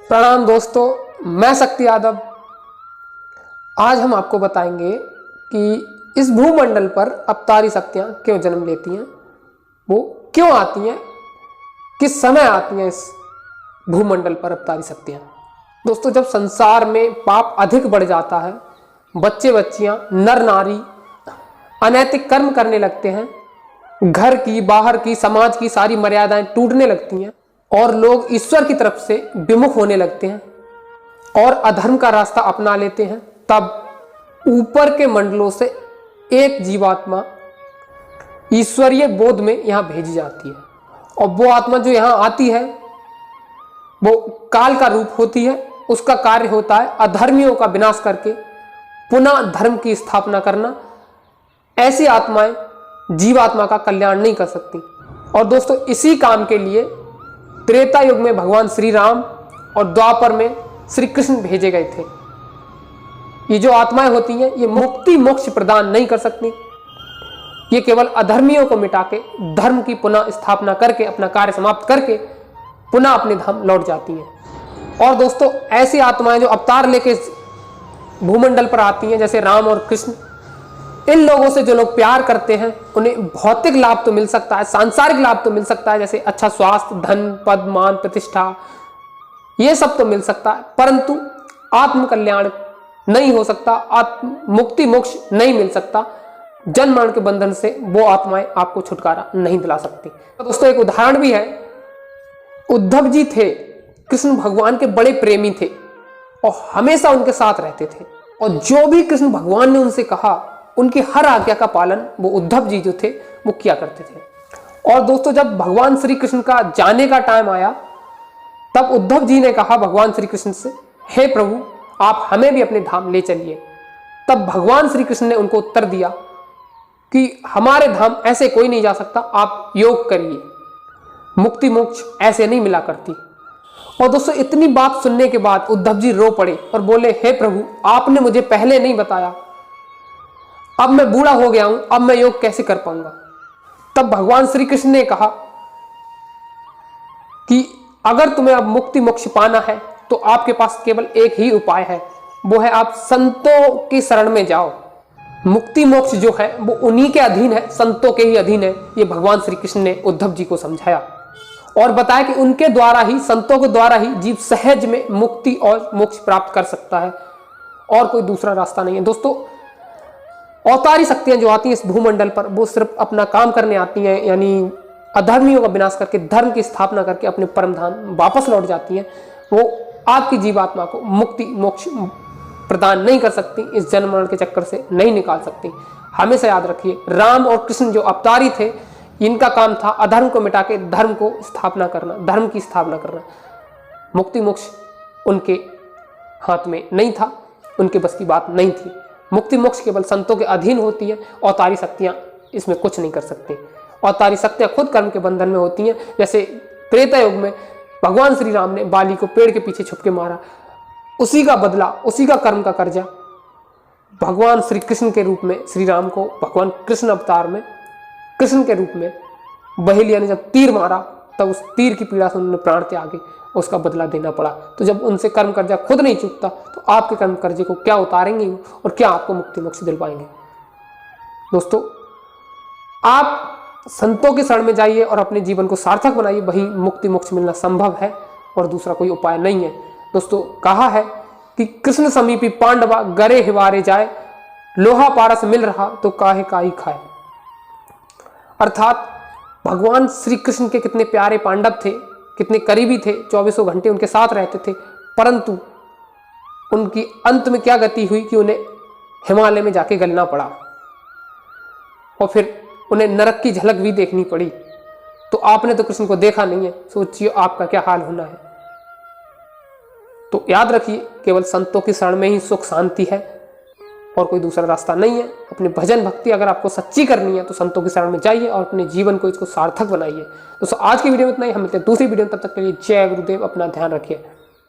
प्रणाम दोस्तों, मैं शक्ति यादव। आज हम आपको बताएंगे कि इस भूमंडल पर अवतारी शक्तियाँ क्यों जन्म लेती हैं, वो क्यों आती हैं, किस समय आती हैं इस भूमंडल पर अवतारी शक्तियाँ। दोस्तों, जब संसार में पाप अधिक बढ़ जाता है, बच्चे बच्चियाँ नर नारी अनैतिक कर्म करने लगते हैं, घर की बाहर की समाज की सारी मर्यादाएं टूटने लगती हैं और लोग ईश्वर की तरफ से विमुख होने लगते हैं और अधर्म का रास्ता अपना लेते हैं, तब ऊपर के मंडलों से एक जीवात्मा ईश्वरीय बोध में यहाँ भेजी जाती है। और वो आत्मा जो यहाँ आती है वो काल का रूप होती है। उसका कार्य होता है अधर्मियों का विनाश करके पुनः धर्म की स्थापना करना। ऐसी आत्माएं जीवात्मा का कल्याण नहीं कर सकती। और दोस्तों, इसी काम के लिए त्रेता युग में भगवान श्री राम और द्वापर में श्री कृष्ण भेजे गए थे। ये जो आत्माएं होती हैं ये मुक्ति मोक्ष प्रदान नहीं कर सकती। ये केवल अधर्मियों को मिटा के धर्म की पुनः स्थापना करके अपना कार्य समाप्त करके पुनः अपने धाम लौट जाती हैं। और दोस्तों, ऐसी आत्माएं जो अवतार लेके भूमंडल पर आती हैं, जैसे राम और कृष्ण, इन लोगों से जो लोग प्यार करते हैं उन्हें भौतिक लाभ तो मिल सकता है, सांसारिक लाभ तो मिल सकता है, जैसे अच्छा स्वास्थ्य, धन, पद, मान, प्रतिष्ठा, ये सब तो मिल सकता है, परंतु आत्म कल्याण नहीं हो सकता, आत्म मुक्ति मोक्ष नहीं मिल सकता। जन्म मरण के बंधन से वो आत्माएं आपको छुटकारा नहीं दिला सकती। तो दोस्तों, एक उदाहरण भी है। उद्धव जी थे, कृष्ण भगवान के बड़े प्रेमी थे और हमेशा उनके साथ रहते थे, और जो भी कृष्ण भगवान ने उनसे कहा उनकी हर आज्ञा का पालन वो उद्धव जी जो थे वो किया करते थे। और दोस्तों, जब भगवान श्री कृष्ण का जाने का टाइम आया तब उद्धव जी ने कहा भगवान श्री कृष्ण से, हे प्रभु, आप हमें भी अपने धाम ले चलिए। तब भगवान श्री कृष्ण ने उनको उत्तर दिया कि हमारे धाम ऐसे कोई नहीं जा सकता, आप योग करिए, मुक्ति मोक्ष ऐसे नहीं मिला करती। और दोस्तों, इतनी बात सुनने के बाद उद्धव जी रो पड़े और बोले, हे प्रभु, आपने मुझे पहले नहीं बताया, अब मैं बूढ़ा हो गया हूं, अब मैं योग कैसे कर पाऊंगा। तब भगवान श्री कृष्ण ने कहा कि अगर तुम्हें अब मुक्ति मोक्ष पाना है तो आपके पास केवल एक ही उपाय है, वो है आप संतों की शरण में जाओ। मुक्ति मोक्ष जो है वो उन्हीं के अधीन है, संतों के ही अधीन है। ये भगवान श्री कृष्ण ने उद्धव जी को समझाया और बताया कि उनके द्वारा ही, संतों के द्वारा ही जीव सहज में मुक्ति और मोक्ष प्राप्त कर सकता है, और कोई दूसरा रास्ता नहीं है। दोस्तों, अवतारी शक्तियां जो आती हैं इस भूमंडल पर वो सिर्फ अपना काम करने आती हैं, यानी अधर्मियों का विनाश करके धर्म की स्थापना करके अपने परम धाम वापस लौट जाती हैं। वो आपकी जीवात्मा को मुक्ति मोक्ष प्रदान नहीं कर सकती, इस जन्म मरण के चक्कर से नहीं निकाल सकती। हमेशा याद रखिए, राम और कृष्ण जो अवतारी थे, इनका काम था अधर्म को मिटा के धर्म को स्थापना करना, धर्म की स्थापना करना। मुक्ति मोक्ष उनके हाथ में नहीं था, उनके बस की बात नहीं थी। मुक्ति मोक्ष केवल संतों के अधीन होती है। अवतारी शक्तियां इसमें कुछ नहीं कर सकती। अवतारी शक्तियां खुद कर्म के बंधन में होती हैं। जैसे त्रेता युग में भगवान श्री राम ने बाली को पेड़ के पीछे छुप के मारा, उसी का बदला, उसी का कर्म का कर्जा भगवान श्री कृष्ण के रूप में श्री राम को भगवान कृष्ण अवतार में कृष्ण के रूप में बहेलिया ने जब तीर मारा तब उस तीर की पीड़ा से उन्होंने प्राण त्यागे, उसका बदला देना पड़ा। तो जब उनसे कर्म कर्जा खुद नहीं चुकता तो आपके कर्म कर्जे को क्या उतारेंगे और क्या आपको मुक्ति मोक्ष दिल पाएंगे। दोस्तों, आप संतों की शरण में जाइए और अपने जीवन को सार्थक बनाइए, वही मुक्ति मोक्ष मिलना संभव है और दूसरा कोई उपाय नहीं है। दोस्तों, कहा है कि कृष्ण समीपी पांडवा गरे हिवारे जाए, लोहा पारस मिल रहा तो काहे काई खाए। अर्थात भगवान श्री कृष्ण के कितने प्यारे पांडव थे, कितने करीबी थे, 24 घंटे उनके साथ रहते थे, परंतु उनकी अंत में क्या गति हुई कि उन्हें हिमालय में जाके गलना पड़ा और फिर उन्हें नरक की झलक भी देखनी पड़ी। तो आपने तो कृष्ण को देखा नहीं है, सोचिए आपका क्या हाल होना है। तो याद रखिए, केवल संतों की शरण में ही सुख शांति है और कोई दूसरा रास्ता नहीं है। अपनी भजन भक्ति अगर आपको सच्ची करनी है तो संतों की शरण में जाइए और अपने जीवन को इसको सार्थक बनाइए। दोस्तों, आज की वीडियो में इतना ही। हम मिलते हैं दूसरी वीडियो में, तब तक के लिए जय गुरुदेव, अपना ध्यान रखिए।